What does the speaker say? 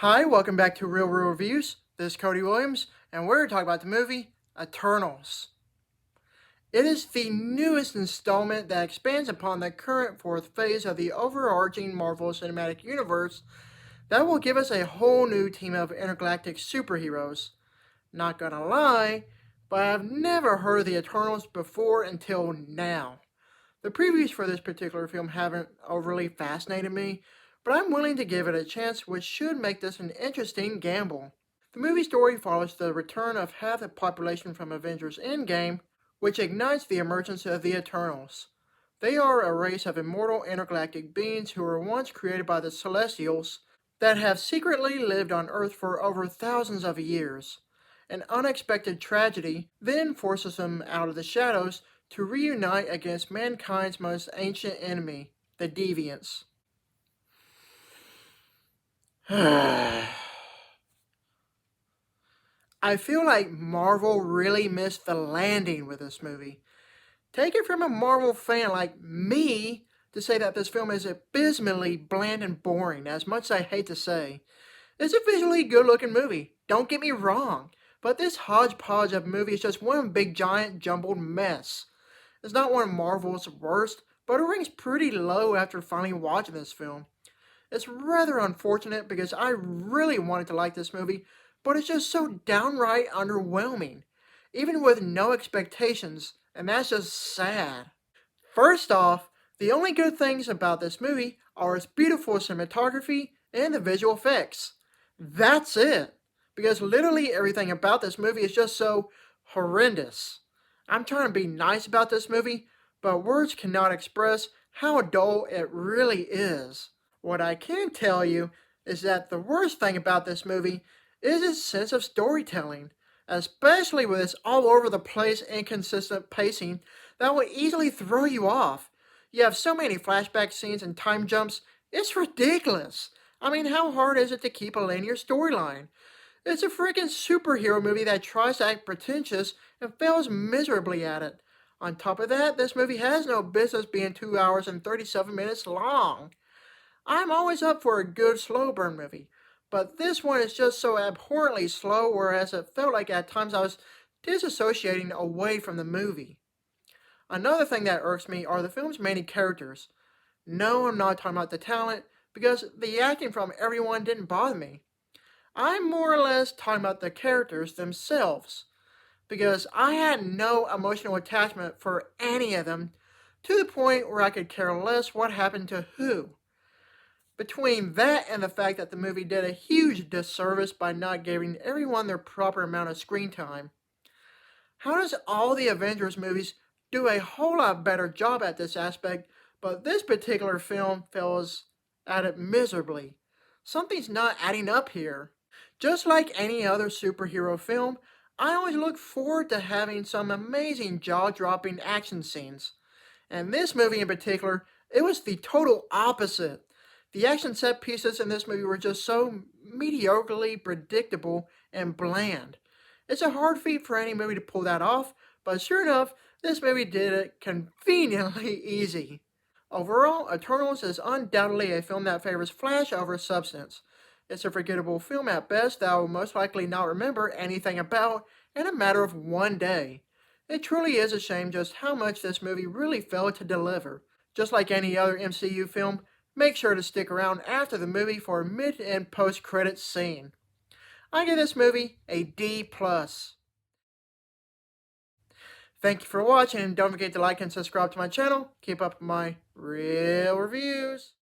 Hi, welcome back to Real Reviews. This is Cody Williams, and we're talking about the movie Eternals. It is the newest installment that expands upon the current fourth phase of the overarching Marvel Cinematic Universe that will give us a whole new team of intergalactic superheroes. Not gonna lie, but I've never heard of the Eternals before until now. The previews for this particular film haven't overly fascinated me, but I'm willing to give it a chance, which should make this an interesting gamble. The movie story follows the return of half the population from Avengers Endgame, which ignites the emergence of the Eternals. They are a race of immortal intergalactic beings who were once created by the Celestials that have secretly lived on Earth for over thousands of years. An unexpected tragedy then forces them out of the shadows to reunite against mankind's most ancient enemy, the Deviants. I feel like Marvel really missed the landing with this movie. Take it from a Marvel fan like me to say that this film is abysmally bland and boring, as much as I hate to say. It's a visually good looking movie, don't get me wrong, but this hodgepodge of movie is just one big giant jumbled mess. It's not one of Marvel's worst, but it ranks pretty low after finally watching this film. It's rather unfortunate because I really wanted to like this movie, but it's just so downright underwhelming, even with no expectations, and that's just sad. First off, the only good things about this movie are its beautiful cinematography and the visual effects. That's it. Because literally everything about this movie is just so horrendous. I'm trying to be nice about this movie, but words cannot express how dull it really is. What I can tell you is that the worst thing about this movie is its sense of storytelling, especially with its all over the place inconsistent pacing that will easily throw you off. You have so many flashback scenes and time jumps, it's ridiculous. I mean, how hard is it to keep a linear storyline? It's a freaking superhero movie that tries to act pretentious and fails miserably at it. On top of that, this movie has no business being 2 hours and 37 minutes long. I'm always up for a good slow burn movie, but this one is just so abhorrently slow, whereas it felt like at times I was disassociating away from the movie. Another thing that irks me are the film's main characters. No, I'm not talking about the talent, because the acting from everyone didn't bother me. I'm more or less talking about the characters themselves, because I had no emotional attachment for any of them, to the point where I could care less what happened to who. Between that and the fact that the movie did a huge disservice by not giving everyone their proper amount of screen time. How does all the Avengers movies do a whole lot better job at this aspect, but this particular film fails at it miserably? Something's not adding up here. Just like any other superhero film, I always look forward to having some amazing jaw-dropping action scenes. And this movie in particular, it was the total opposite. The action set pieces in this movie were just so mediocrely predictable and bland. It's a hard feat for any movie to pull that off, but sure enough, this movie did it conveniently easy. Overall, Eternals is undoubtedly a film that favors flash over substance. It's a forgettable film at best that I will most likely not remember anything about in a matter of one day. It truly is a shame just how much this movie really failed to deliver. Just like any other MCU film, make sure to stick around after the movie for a mid and post credits scene. I give this movie a D+. Thank you for watching, and don't forget to like and subscribe to my channel. Keep up with my real reviews.